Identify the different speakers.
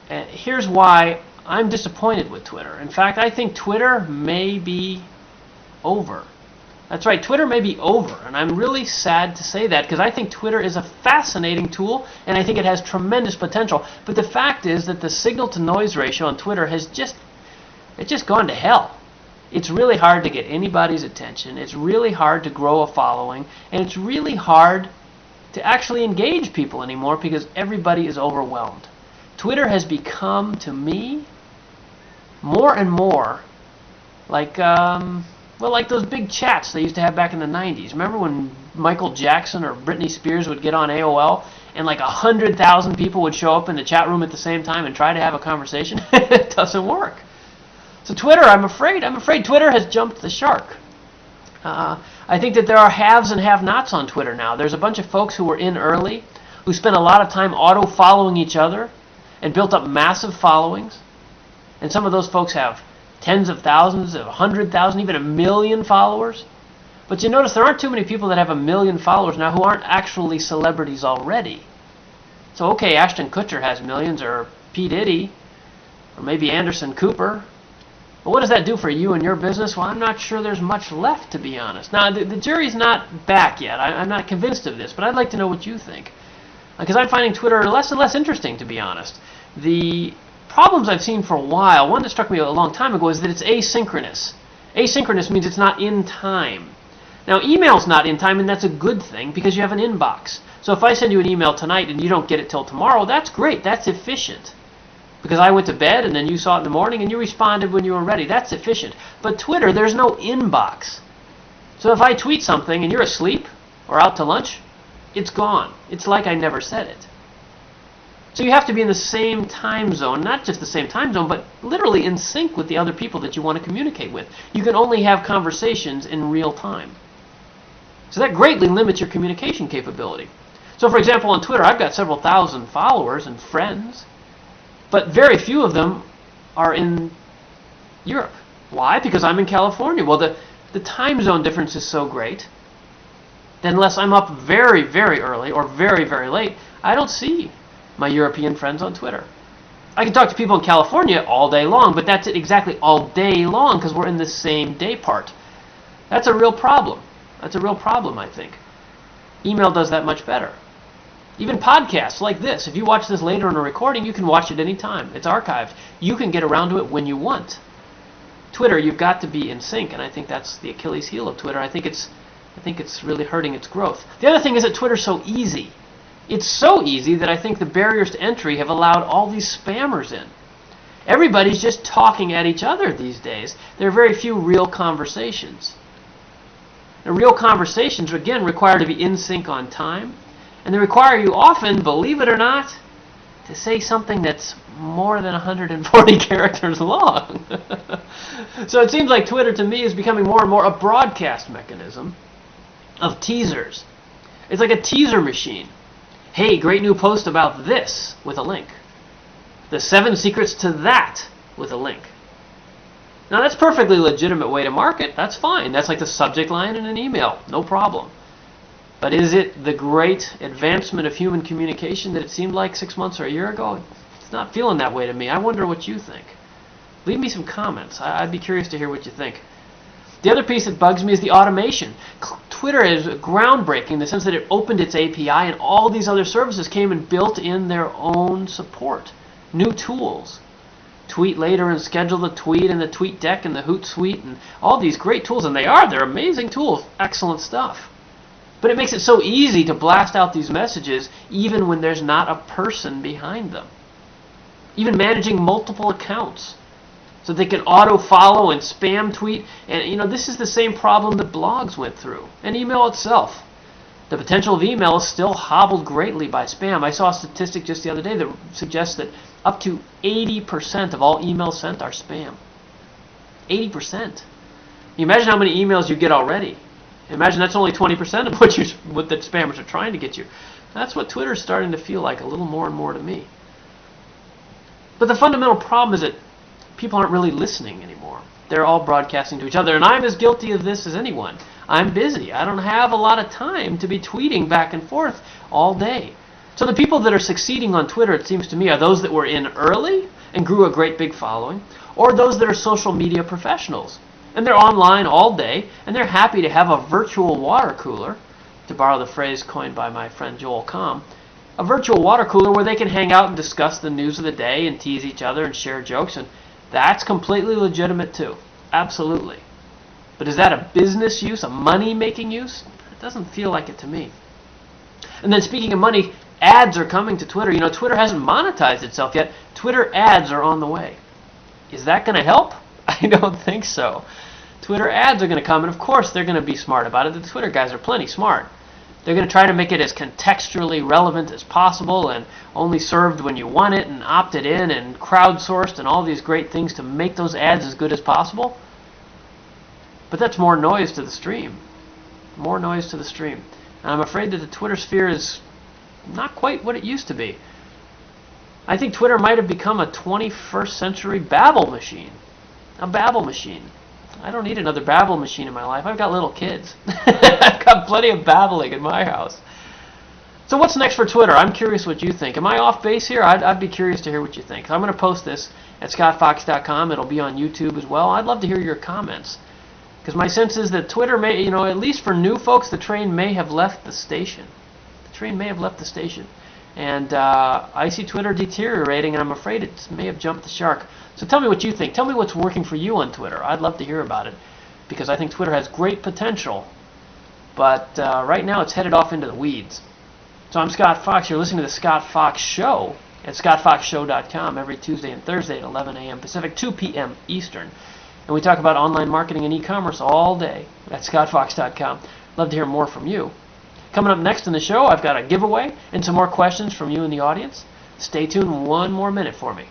Speaker 1: And here's why I'm disappointed with Twitter. In fact, I think Twitter may be over. That's right, Twitter may be over, and I'm really sad to say that because I think Twitter is a fascinating tool, and I think it has tremendous potential. But the fact is that the signal-to-noise ratio on Twitter has just gone to hell. It's really hard to get anybody's attention. It's really hard to grow a following, and it's really hard to actually engage people anymore because everybody is overwhelmed. Twitter has become, to me, more and more like like those big chats they used to have back in the 90s. Remember when Michael Jackson or Britney Spears would get on AOL and like 100,000 people would show up in the chat room at the same time and try to have a conversation? It doesn't work. So Twitter, I'm afraid Twitter has jumped the shark. I think that there are haves and have-nots on Twitter now. There's a bunch of folks who were in early, who spent a lot of time auto-following each other and built up massive followings. And some of those folks have tens of thousands, 100,000, even 1 million followers. But you notice there aren't too many people that have 1 million followers now who aren't actually celebrities already. So okay, Ashton Kutcher has millions, or P. Diddy, or maybe Anderson Cooper. But what does that do for you and your business? Well, I'm not sure there's much left, to be honest. Now, the jury's not back yet. I'm not convinced of this, but I'd like to know what you think. Because I'm finding Twitter less and less interesting, to be honest. The problems I've seen for a while, one that struck me a long time ago, is that it's asynchronous. Asynchronous means it's not in time. Now, email's not in time, and that's a good thing because you have an inbox. So if I send you an email tonight and you don't get it till tomorrow, that's great. That's efficient. Because I went to bed and then you saw it in the morning and you responded when you were ready. That's efficient. But Twitter, there's no inbox. So if I tweet something and you're asleep or out to lunch, it's gone. It's like I never said it. So you have to be in the same time zone, not just the same time zone, but literally in sync with the other people that you want to communicate with. You can only have conversations in real time. So that greatly limits your communication capability. So for example, on Twitter, I've got several thousand followers and friends, but very few of them are in Europe. Why? Because I'm in California. Well, the time zone difference is so great that unless I'm up very, very early or very, very late, I don't see my European friends on Twitter. I can talk to people in California all day long, but that's it exactly all day long because we're in the same day part. That's a real problem. That's a real problem, I think. Email does that much better. Even podcasts like this, if you watch this later in a recording, you can watch it anytime. It's archived. You can get around to it when you want. Twitter, you've got to be in sync, and I think that's the Achilles heel of Twitter. I think it's really hurting its growth. The other thing is that Twitter's so easy. It's so easy that I think the barriers to entry have allowed all these spammers in. Everybody's just talking at each other these days. There are very few real conversations. The real conversations, again, require to be in sync on time. And they require you often, believe it or not, to say something that's more than 140 characters long. So it seems like Twitter to me is becoming more and more a broadcast mechanism of teasers. It's like a teaser machine. Hey, great new post about this with a link. The 7 secrets to that with a link. Now that's a perfectly legitimate way to market. That's fine. That's like the subject line in an email. No problem. But is it the great advancement of human communication that it seemed like 6 months or a year ago? It's not feeling that way to me. I wonder what you think. Leave me some comments. I'd be curious to hear what you think. The other piece that bugs me is the automation. Twitter is groundbreaking in the sense that it opened its API and all these other services came and built in their own support. New tools. Tweet later and schedule the tweet and the tweet deck and the Hootsuite and all these great tools. And they're amazing tools. Excellent stuff. But it makes it so easy to blast out these messages even when there's not a person behind them. Even managing multiple accounts so they can auto-follow and spam tweet. And this is the same problem that blogs went through. And email itself. The potential of email is still hobbled greatly by spam. I saw a statistic just the other day that suggests that up to 80% of all emails sent are spam. 80%. You imagine how many emails you get already. Imagine that's only 20% of what the spammers are trying to get you. That's what Twitter's starting to feel like a little more and more to me. But the fundamental problem is that people aren't really listening anymore. They're all broadcasting to each other, and I'm as guilty of this as anyone. I'm busy. I don't have a lot of time to be tweeting back and forth all day. So the people that are succeeding on Twitter, it seems to me, are those that were in early and grew a great big following, or those that are social media professionals. And they're online all day, and they're happy to have a virtual water cooler, to borrow the phrase coined by my friend Joel Comm, a virtual water cooler where they can hang out and discuss the news of the day and tease each other and share jokes, and that's completely legitimate too. Absolutely. But is that a business use, a money-making use? It doesn't feel like it to me. And then speaking of money, ads are coming to Twitter. You know, Twitter hasn't monetized itself yet. Twitter ads are on the way. Is that going to help? I don't think so. Twitter ads are going to come, and of course they're going to be smart about it. The Twitter guys are plenty smart. They're going to try to make it as contextually relevant as possible and only served when you want it and opted in and crowdsourced and all these great things to make those ads as good as possible. But that's more noise to the stream. More noise to the stream. And I'm afraid that the Twitter sphere is not quite what it used to be. I think Twitter might have become a 21st century babble machine. A babble machine. I don't need another babble machine in my life. I've got little kids. I've got plenty of babbling in my house. So what's next for Twitter? I'm curious what you think. Am I off base here? I'd be curious to hear what you think. I'm going to post this at scottfox.com. It'll be on YouTube as well. I'd love to hear your comments. Because my sense is that Twitter may, at least for new folks, the train may have left the station. The train may have left the station. And I see Twitter deteriorating, and I'm afraid it may have jumped the shark. So tell me what you think. Tell me what's working for you on Twitter. I'd love to hear about it, because I think Twitter has great potential. But right now it's headed off into the weeds. So I'm Scott Fox. You're listening to The Scott Fox Show at scottfoxshow.com every Tuesday and Thursday at 11 a.m. Pacific, 2 p.m. Eastern. And we talk about online marketing and e-commerce all day at scottfox.com. Love to hear more from you. Coming up next in the show, I've got a giveaway and some more questions from you in the audience. Stay tuned 1 more minute for me.